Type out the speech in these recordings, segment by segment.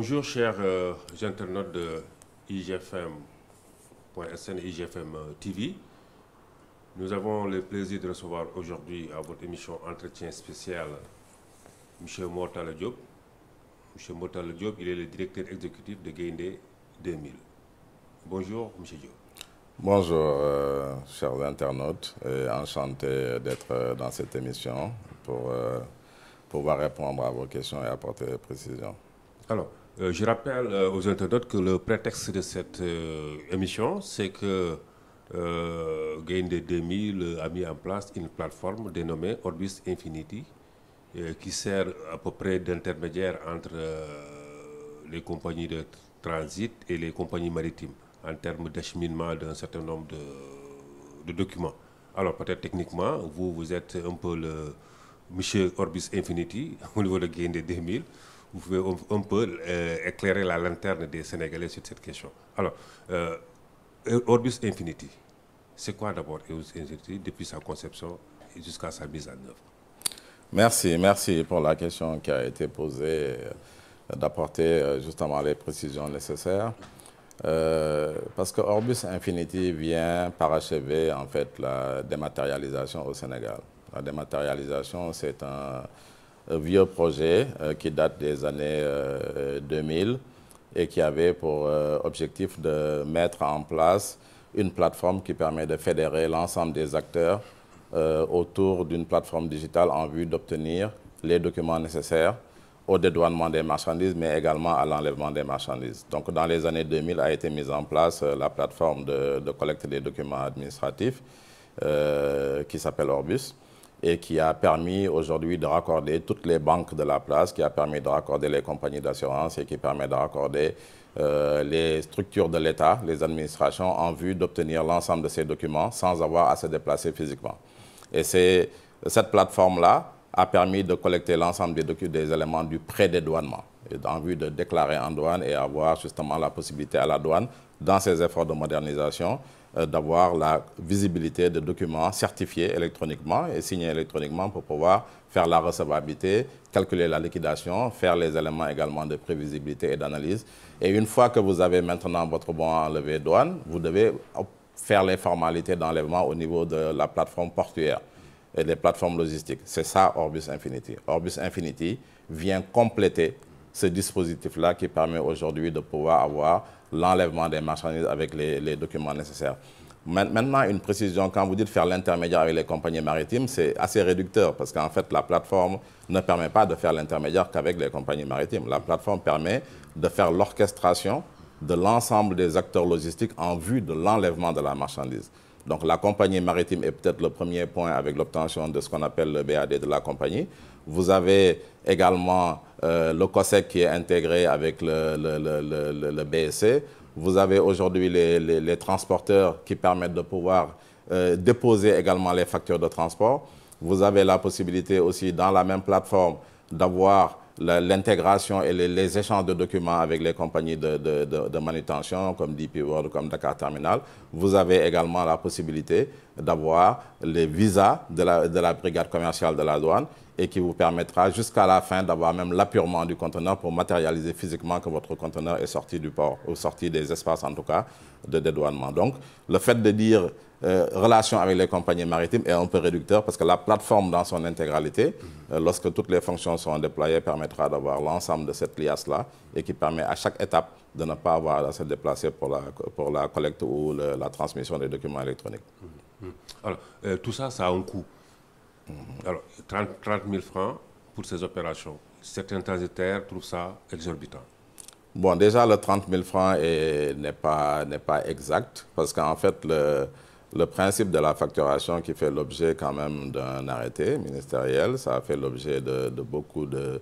Bonjour chers internautes de IGFM.sn et IGFM TV. Nous avons le plaisir de recevoir aujourd'hui à votre émission Entretien spécial M. Mortala Diop. M. Mortala Diop, il est le directeur exécutif de Gaindé 2000. Bonjour M. Diop. Bonjour chers internautes, et enchanté d'être dans cette émission pour pouvoir répondre à vos questions et apporter des précisions. Alors, je rappelle aux internautes que le prétexte de cette émission, c'est que Gaindé 2000 a mis en place une plateforme dénommée Orbis Infinity qui sert à peu près d'intermédiaire entre les compagnies de transit et les compagnies maritimes en termes d'acheminement d'un certain nombre de documents. Alors peut-être techniquement, vous êtes un peu le monsieur Orbis Infinity au niveau de Gaindé 2000. Vous pouvez un peu éclairer la lanterne des Sénégalais sur cette question. Alors, Orbis Infinity, c'est quoi d'abord Orbis Infinity depuis sa conception jusqu'à sa mise en œuvre? Merci pour la question qui a été posée, d'apporter justement les précisions nécessaires. Parce que Orbis Infinity vient parachever en fait la dématérialisation au Sénégal. La dématérialisation, c'est un vieux projet qui date des années 2000 et qui avait pour objectif de mettre en place une plateforme qui permet de fédérer l'ensemble des acteurs autour d'une plateforme digitale en vue d'obtenir les documents nécessaires au dédouanement des marchandises, mais également à l'enlèvement des marchandises. Donc, dans les années 2000 a été mise en place la plateforme de collecte des documents administratifs qui s'appelle Orbis et qui a permis aujourd'hui de raccorder toutes les banques de la place, qui a permis de raccorder les compagnies d'assurance et qui permet de raccorder les structures de l'État, les administrations, en vue d'obtenir l'ensemble de ces documents sans avoir à se déplacer physiquement. Et cette plateforme-là a permis de collecter l'ensemble des éléments du pré-dédouanement en vue de déclarer en douane et avoir justement la possibilité à la douane, dans ses efforts de modernisation, d'avoir la visibilité de documents certifiés électroniquement et signés électroniquement pour pouvoir faire la recevabilité, calculer la liquidation, faire les éléments également de prévisibilité et d'analyse. Et une fois que vous avez maintenant votre bon à enlever douane, vous devez faire les formalités d'enlèvement au niveau de la plateforme portuaire et des plateformes logistiques. C'est ça Orbis Infinity. Orbis Infinity vient compléter ce dispositif-là qui permet aujourd'hui de pouvoir avoir l'enlèvement des marchandises avec les documents nécessaires. Maintenant, une précision, quand vous dites faire l'intermédiaire avec les compagnies maritimes, c'est assez réducteur parce qu'en fait, la plateforme ne permet pas de faire l'intermédiaire qu'avec les compagnies maritimes. La plateforme permet de faire l'orchestration de l'ensemble des acteurs logistiques en vue de l'enlèvement de la marchandise. Donc la compagnie maritime est peut-être le premier point avec l'obtention de ce qu'on appelle le BAD de la compagnie. Vous avez également le COSEC qui est intégré avec le BSC. Vous avez aujourd'hui les transporteurs qui permettent de pouvoir déposer également les factures de transport. Vous avez la possibilité aussi dans la même plateforme d'avoir l'intégration et les échanges de documents avec les compagnies de manutention comme DP World, comme Dakar Terminal. Vous avez également la possibilité d'avoir les visas de la brigade commerciale de la douane et qui vous permettra jusqu'à la fin d'avoir même l'appurement du conteneur pour matérialiser physiquement que votre conteneur est sorti du port ou sorti des espaces en tout cas de dédouanement. Donc le fait de dire relation avec les compagnies maritimes est un peu réducteur parce que la plateforme dans son intégralité, lorsque toutes les fonctions sont déployées, permettra d'avoir l'ensemble de cette liasse-là et qui permet à chaque étape de ne pas avoir à se déplacer pour la collecte ou la transmission des documents électroniques. Alors, tout ça, ça a un coût. Alors, 30 000 francs pour ces opérations. Certains transitaires trouvent ça exorbitant. Bon, déjà, le 30 000 francs n'est pas exact parce qu'en fait, le principe de la facturation qui fait l'objet quand même d'un arrêté ministériel, ça a fait l'objet de beaucoup de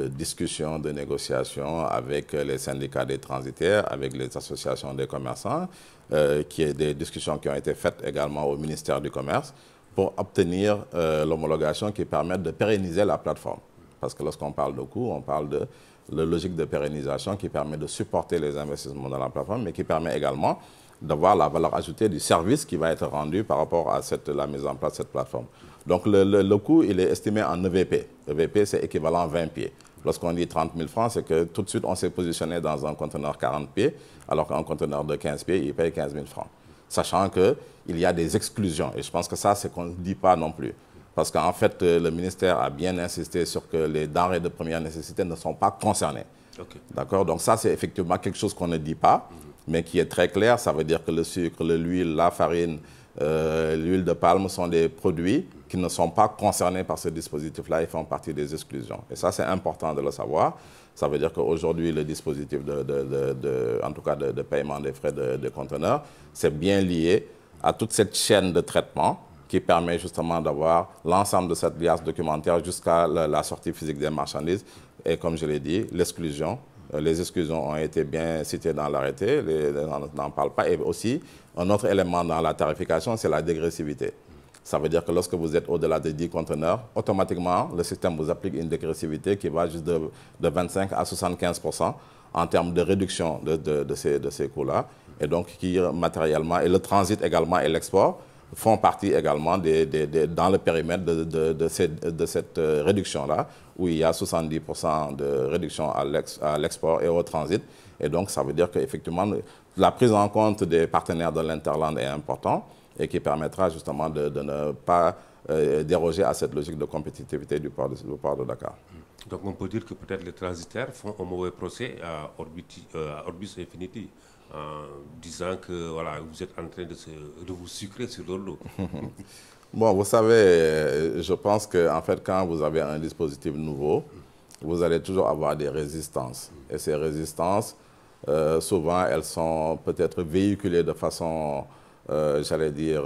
discussions, de négociations avec les syndicats des transitaires, avec les associations des commerçants, des discussions qui ont été faites également au ministère du Commerce pour obtenir l'homologation qui permette de pérenniser la plateforme. Parce que lorsqu'on parle de coût, on parle de la logique de pérennisation qui permet de supporter les investissements dans la plateforme, mais qui permet également d'avoir la valeur ajoutée du service qui va être rendu par rapport à la mise en place de cette plateforme. Donc le coût, il est estimé en EVP. EVP, c'est équivalent 20 pieds. Lorsqu'on dit 30 000 francs, c'est que tout de suite, on s'est positionné dans un conteneur 40 pieds, alors qu'un conteneur de 15 pieds, il paye 15 000 francs. Sachant qu'il y a des exclusions. Et je pense que ça, c'est qu'on ne dit pas non plus. Parce qu'en fait, le ministère a bien insisté sur que les denrées de première nécessité ne sont pas concernées. Okay. D'accord? Donc ça, c'est effectivement quelque chose qu'on ne dit pas, mais qui est très clair. Ça veut dire que le sucre, l'huile, la farine, l'huile de palme sont des produits qui ne sont pas concernés par ce dispositif-là et font partie des exclusions. Et ça, c'est important de le savoir. Ça veut dire qu'aujourd'hui, le dispositif en tout cas de paiement des frais de conteneurs, c'est bien lié à toute cette chaîne de traitement qui permet justement d'avoir l'ensemble de cette liasse documentaire jusqu'à la sortie physique des marchandises. Et comme je l'ai dit, l'exclusion, les exclusions ont été bien citées dans l'arrêté, on n'en parle pas. Et aussi, un autre élément dans la tarification, c'est la dégressivité. Ça veut dire que lorsque vous êtes au-delà de 10 conteneurs, automatiquement, le système vous applique une dégressivité qui va juste de 25 à 75% en termes de réduction de ces coûts-là. Et donc, qui matériellement, et le transit également et l'export font partie également dans le périmètre de cette réduction-là, où il y a 70% de réduction à l'export et au transit. Et donc, ça veut dire qu'effectivement, la prise en compte des partenaires de l'Interland est importante et qui permettra justement de ne pas déroger à cette logique de compétitivité du port de Dakar. Donc, on peut dire que peut-être les transitaires font un mauvais procès à Orbis Infinity, en disant que voilà, vous êtes en train de vous sucrer sur leur dos. Bon, vous savez, je pense qu'en fait, quand vous avez un dispositif nouveau, vous allez toujours avoir des résistances. Et ces résistances, souvent, elles sont peut-être véhiculées de façon, j'allais dire,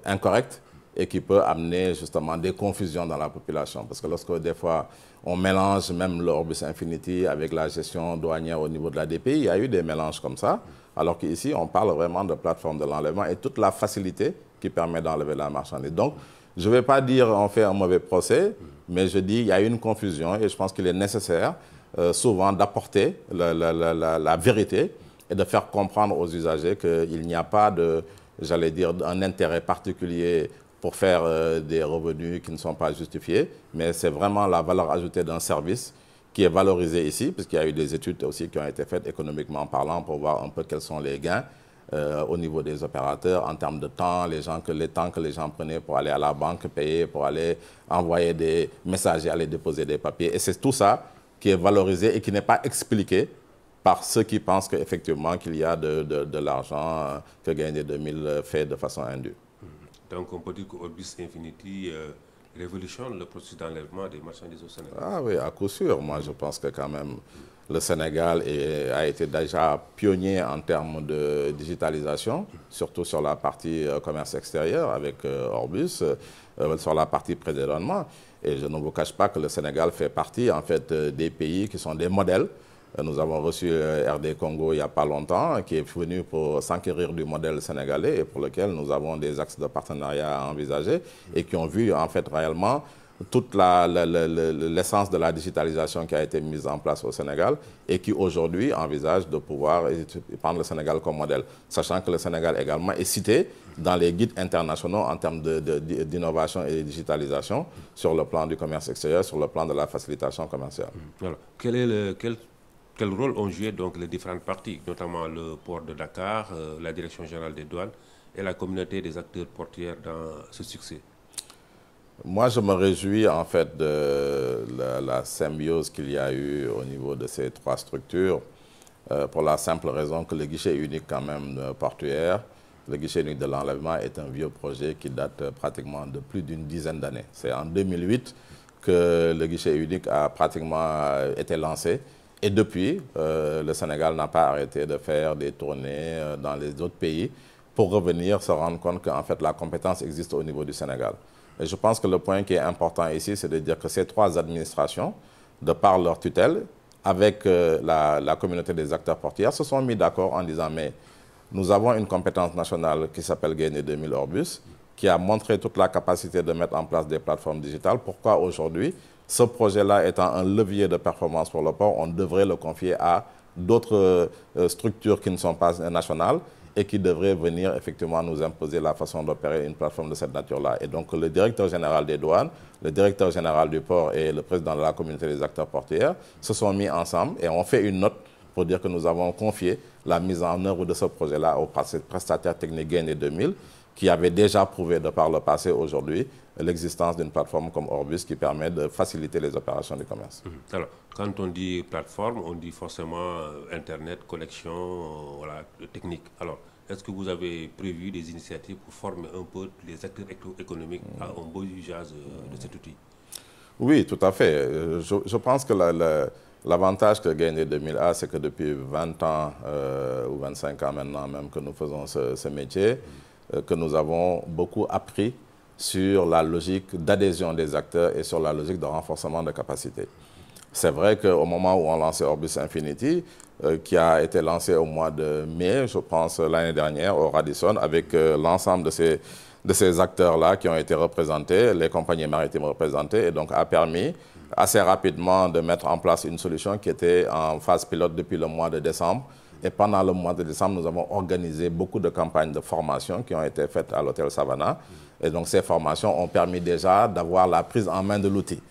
incorrecte, et qui peut amener justement des confusions dans la population. Parce que lorsque des fois, on mélange même l'Orbis Infinity avec la gestion douanière au niveau de la DPI, il y a eu des mélanges comme ça, alors qu'ici, on parle vraiment de plateforme de l'enlèvement et toute la facilité qui permet d'enlever la marchandise. Donc, je ne vais pas dire on fait un mauvais procès, mais je dis qu'il y a une confusion et je pense qu'il est nécessaire souvent d'apporter la vérité et de faire comprendre aux usagers qu'il n'y a pas de, j'allais dire, un intérêt particulier pour faire des revenus qui ne sont pas justifiés, mais c'est vraiment la valeur ajoutée d'un service qui est valorisé ici, puisqu'il y a eu des études aussi qui ont été faites économiquement parlant pour voir un peu quels sont les gains au niveau des opérateurs en termes de temps, les temps que les gens prenaient pour aller à la banque, payer, pour aller envoyer des messagers, aller déposer des papiers. Et c'est tout ça qui est valorisé et qui n'est pas expliqué par ceux qui pensent qu'effectivement qu'il y a de l'argent que Gaindé 2000 fait de façon indue. Donc on peut dire que Orbis Infinity révolutionne le processus d'enlèvement des marchandises au Sénégal. Ah oui, à coup sûr. Moi, je pense que quand même, le Sénégal a été déjà pionnier en termes de digitalisation, surtout sur la partie commerce extérieur avec Orbus, sur la partie prédédouanement. Et je ne vous cache pas que le Sénégal fait partie en fait des pays qui sont des modèles. Nous avons reçu RD Congo il n'y a pas longtemps, qui est venu pour s'enquérir du modèle sénégalais et pour lequel nous avons des axes de partenariat à envisager et qui ont vu en fait réellement toute l'essence de la digitalisation qui a été mise en place au Sénégal et qui aujourd'hui envisage de pouvoir prendre le Sénégal comme modèle, sachant que le Sénégal également est cité dans les guides internationaux en termes d'innovation et de digitalisation sur le plan du commerce extérieur, sur le plan de la facilitation commerciale. Voilà. Quel rôle ont joué donc les différentes parties, notamment le port de Dakar, la Direction générale des douanes et la communauté des acteurs portuaires dans ce succès? Moi, je me réjouis en fait de la symbiose qu'il y a eu au niveau de ces trois structures pour la simple raison que le guichet unique quand même portuaire, le guichet unique de l'enlèvement est un vieux projet qui date pratiquement de plus d'une dizaine d'années. C'est en 2008 que le guichet unique a pratiquement été lancé. Et depuis, le Sénégal n'a pas arrêté de faire des tournées dans les autres pays pour revenir se rendre compte qu'en fait la compétence existe au niveau du Sénégal. Et je pense que le point qui est important ici, c'est de dire que ces trois administrations, de par leur tutelle, avec la communauté des acteurs portuaires, se sont mis d'accord en disant mais nous avons une compétence nationale qui s'appelle Gaindé 2000 Orbus, qui a montré toute la capacité de mettre en place des plateformes digitales. Pourquoi aujourd'hui, ce projet-là étant un levier de performance pour le port, on devrait le confier à d'autres structures qui ne sont pas nationales et qui devrait venir effectivement nous imposer la façon d'opérer une plateforme de cette nature-là. Et donc le directeur général des douanes, le directeur général du port et le président de la communauté des acteurs portuaires se sont mis ensemble et ont fait une note pour dire que nous avons confié la mise en œuvre de ce projet-là au prestataire technique Gaindé 2000, qui avait déjà prouvé de par le passé aujourd'hui l'existence d'une plateforme comme Orbus qui permet de faciliter les opérations du commerce. Alors, quand on dit plateforme, on dit forcément Internet, connexion, voilà, technique. Alors, est-ce que vous avez prévu des initiatives pour former un peu les acteurs économiques à un bon usage de cet outil? Oui, tout à fait. Je pense que l'avantage que Gaindé 2000 a, c'est que depuis 20 ans ou 25 ans maintenant même que nous faisons ce métier, que nous avons beaucoup appris sur la logique d'adhésion des acteurs et sur la logique de renforcement de capacité. C'est vrai qu'au moment où on lançait Orbus Infinity, qui a été lancé au mois de mai, je pense l'année dernière, au Radisson, avec l'ensemble de ces acteurs-là qui ont été représentés, les compagnies maritimes représentées, et donc a permis assez rapidement de mettre en place une solution qui était en phase pilote depuis le mois de décembre. Et pendant le mois de décembre, nous avons organisé beaucoup de campagnes de formation qui ont été faites à l'hôtel Savannah. Et donc ces formations ont permis déjà d'avoir la prise en main de l'outil.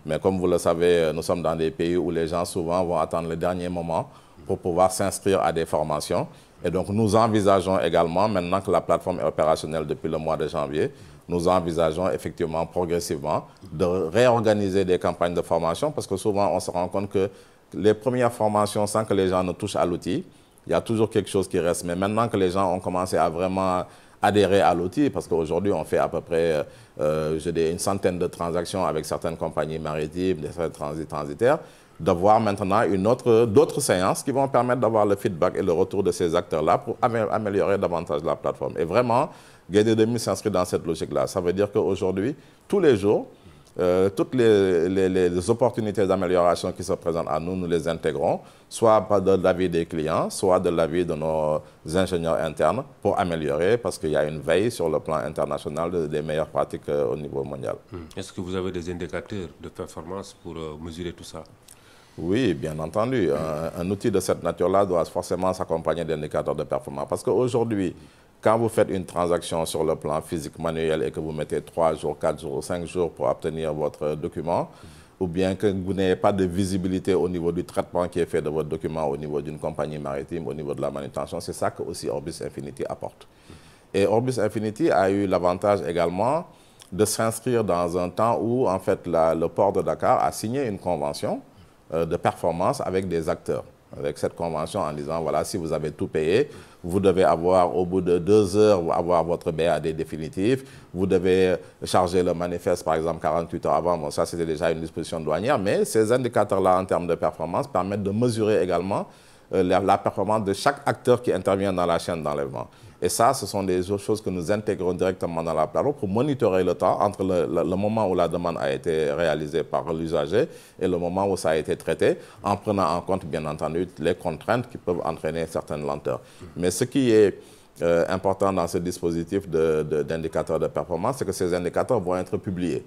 Mais comme vous le savez, nous sommes dans des pays où les gens souvent vont attendre le dernier moment pour pouvoir s'inscrire à des formations. Et donc nous envisageons également, maintenant que la plateforme est opérationnelle depuis le mois de janvier, nous envisageons effectivement progressivement de réorganiser des campagnes de formation parce que souvent on se rend compte que les premières formations, sans que les gens ne touchent à l'outil, il y a toujours quelque chose qui reste. Mais maintenant que les gens ont commencé à vraiment adhérer à l'outil, parce qu'aujourd'hui on fait à peu près une centaine de transactions avec certaines compagnies maritimes, des transitaires, de voir maintenant d'autres séances qui vont permettre d'avoir le feedback et le retour de ces acteurs-là pour améliorer davantage la plateforme. Et vraiment, Gaindé 2000 s'inscrit dans cette logique-là. Ça veut dire qu'aujourd'hui, tous les jours, toutes les opportunités d'amélioration qui se présentent à nous, nous les intégrons, soit de l'avis des clients, soit de l'avis de nos ingénieurs internes pour améliorer, parce qu'il y a une veille sur le plan international des meilleures pratiques au niveau mondial. Est-ce que vous avez des indicateurs de performance pour mesurer tout ça? Oui, bien entendu. Un outil de cette nature-là doit forcément s'accompagner d'indicateurs de performance. Parce qu'aujourd'hui, quand vous faites une transaction sur le plan physique manuel et que vous mettez 3 jours, 4 jours, 5 jours pour obtenir votre document, ou bien que vous n'ayez pas de visibilité au niveau du traitement qui est fait de votre document au niveau d'une compagnie maritime, au niveau de la manutention, c'est ça que aussi Orbus Infinity apporte. Et Orbus Infinity a eu l'avantage également de s'inscrire dans un temps où, en fait, le port de Dakar a signé une convention de performance avec des acteurs. Avec cette convention en disant, voilà, si vous avez tout payé, vous devez avoir, au bout de 2 heures, avoir votre BAD définitif. Vous devez charger le manifeste, par exemple, 48 heures avant. Bon, ça, c'était déjà une disposition douanière. Mais ces indicateurs-là, en termes de performance, permettent de mesurer également la performance de chaque acteur qui intervient dans la chaîne d'enlèvement. Et ça, ce sont des choses que nous intégrons directement dans la plateforme pour monitorer le temps entre le moment où la demande a été réalisée par l'usager et le moment où ça a été traité, en prenant en compte, bien entendu, les contraintes qui peuvent entraîner certaines lenteurs. Mais ce qui est important dans ce dispositif d'indicateurs de performance, c'est que ces indicateurs vont être publiés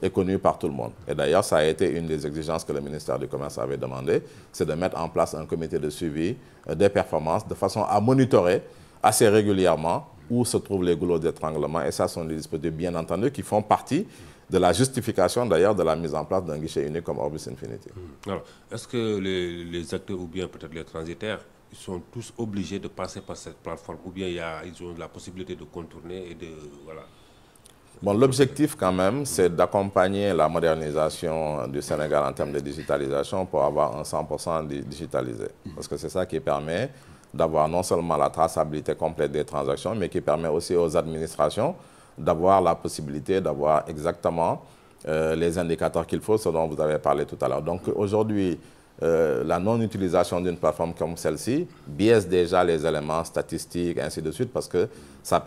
et connus par tout le monde. Et d'ailleurs, ça a été une des exigences que le ministère du Commerce avait demandé, c'est de mettre en place un comité de suivi des performances de façon à monitorer assez régulièrement où se trouvent les goulots d'étranglement. Et ça sont des dispositifs, bien entendu, qui font partie de la justification, d'ailleurs, de la mise en place d'un guichet unique comme Orbus Infinity. Alors, est-ce que les acteurs ou bien peut-être les transitaires, ils sont tous obligés de passer par cette plateforme ou bien ils ont la possibilité de contourner et de... Voilà. Bon, l'objectif, quand même, c'est d'accompagner la modernisation du Sénégal en termes de digitalisation pour avoir un 100% digitalisé. Parce que c'est ça qui permet d'avoir non seulement la traçabilité complète des transactions, mais qui permet aussi aux administrations d'avoir la possibilité d'avoir exactement les indicateurs qu'il faut, ce dont vous avez parlé tout à l'heure. Donc aujourd'hui, la non-utilisation d'une plateforme comme celle-ci biaise déjà les éléments statistiques, ainsi de suite, parce que ça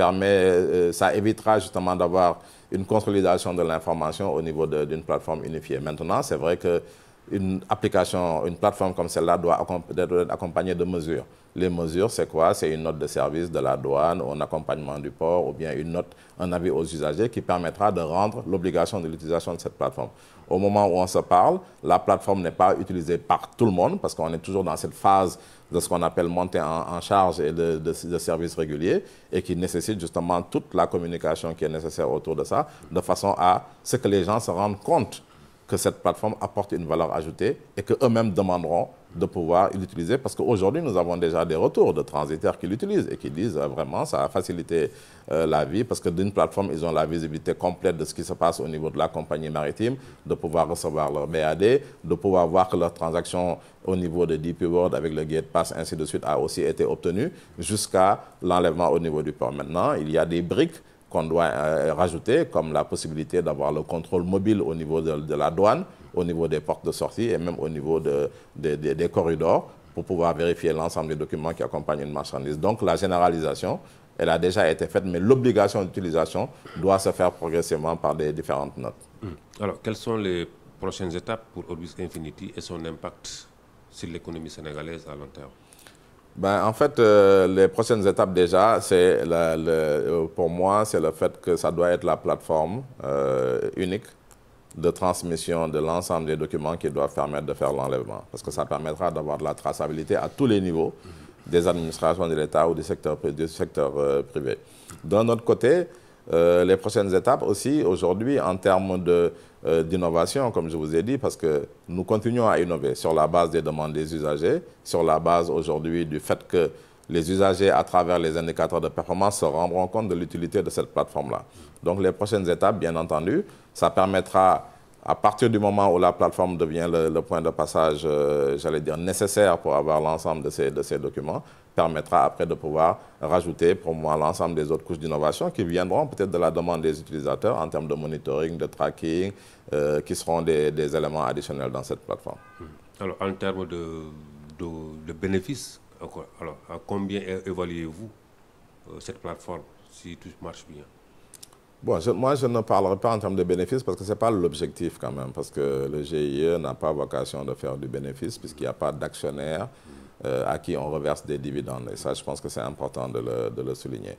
ça évitera justement d'avoir une consolidation de l'information au niveau d'une plateforme unifiée. Maintenant, c'est vrai que une application, une plateforme comme celle-là doit être accompagnée de mesures. Les mesures, c'est quoi? C'est une note de service de la douane, un accompagnement du port, ou bien une note, un avis aux usagers qui permettra de rendre l'obligation de l'utilisation de cette plateforme. Au moment où on se parle, la plateforme n'est pas utilisée par tout le monde, parce qu'on est toujours dans cette phase de ce qu'on appelle montée en charge et de services réguliers, et qui nécessite justement toute la communication qui est nécessaire autour de ça, de façon à ce que les gens se rendent compte que cette plateforme apporte une valeur ajoutée et qu'eux-mêmes demanderont de pouvoir l'utiliser, parce qu'aujourd'hui, nous avons déjà des retours de transitaires qui l'utilisent et qui disent vraiment ça a facilité la vie, parce que d'une plateforme, ils ont la visibilité complète de ce qui se passe au niveau de la compagnie maritime, de pouvoir recevoir leur BAD, de pouvoir voir que leur transaction au niveau de DP World avec le Gate Pass, ainsi de suite, a aussi été obtenue jusqu'à l'enlèvement au niveau du port. Maintenant, il y a des briques qu'on doit rajouter, comme la possibilité d'avoir le contrôle mobile au niveau de la douane, au niveau des portes de sortie et même au niveau des corridors, pour pouvoir vérifier l'ensemble des documents qui accompagnent une marchandise. Donc la généralisation, elle a déjà été faite, mais l'obligation d'utilisation doit se faire progressivement par des différentes notes. Alors, quelles sont les prochaines étapes pour Orbis Infinity et son impact sur l'économie sénégalaise à long terme? Ben, en fait, les prochaines étapes déjà, pour moi, c'est le fait que ça doit être la plateforme unique de transmission de l'ensemble des documents qui doivent permettre de faire l'enlèvement. Parce que ça permettra d'avoir de la traçabilité à tous les niveaux des administrations de l'État ou du secteur privé. D'un autre côté, les prochaines étapes aussi, aujourd'hui, en termes d'innovation, comme je vous ai dit, parce que nous continuons à innover sur la base des demandes des usagers, sur la base aujourd'hui du fait que les usagers, à travers les indicateurs de performance, se rendront compte de l'utilité de cette plateforme-là. Donc les prochaines étapes, bien entendu, ça permettra, à partir du moment où la plateforme devient le point de passage, j'allais dire, nécessaire pour avoir l'ensemble de ces documents, permettra après de pouvoir rajouter pour moi l'ensemble des autres couches d'innovation qui viendront peut-être de la demande des utilisateurs en termes de monitoring, de tracking, qui seront des éléments additionnels dans cette plateforme. Alors, en termes de bénéfices, alors, à combien évaluez-vous cette plateforme si tout marche bien? Bon, moi, je ne parlerai pas en termes de bénéfices parce que ce n'est pas l'objectif quand même, parce que le GIE n'a pas vocation de faire du bénéfice puisqu'il n'y a pas d'actionnaire à qui on reverse des dividendes. Et ça, je pense que c'est important de le souligner.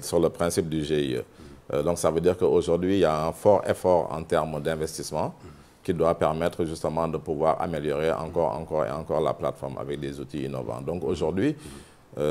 Sur le principe du GIE. Donc, ça veut dire qu'aujourd'hui, il y a un fort effort en termes d'investissement qui doit permettre justement de pouvoir améliorer encore la plateforme avec des outils innovants. Donc, aujourd'hui,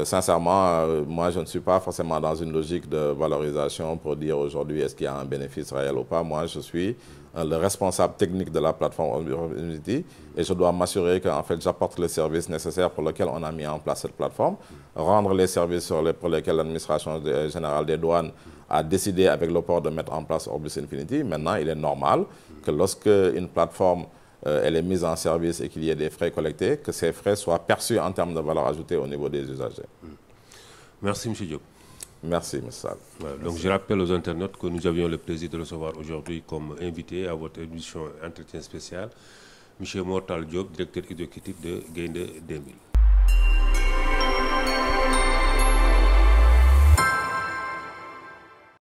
sincèrement, moi, je ne suis pas forcément dans une logique de valorisation pour dire aujourd'hui est-ce qu'il y a un bénéfice réel ou pas. Moi, je suis le responsable technique de la plateforme Unity et je dois m'assurer qu'en fait, j'apporte les services nécessaires pour lesquels on a mis en place cette plateforme, rendre les services pour lesquels l'administration générale des douanes a décidé avec le port de mettre en place Orbis Infinity. Maintenant, il est normal que lorsque une plateforme elle est mise en service et qu'il y ait des frais collectés, que ces frais soient perçus en termes de valeur ajoutée au niveau des usagers. Merci, M. Diop. Merci, M. Sall. Voilà, donc, je rappelle aux internautes que nous avions le plaisir de recevoir aujourd'hui comme invité à votre émission Entretien spécial, M. Mortal Diop, directeur exécutif de Gaïndé 2000.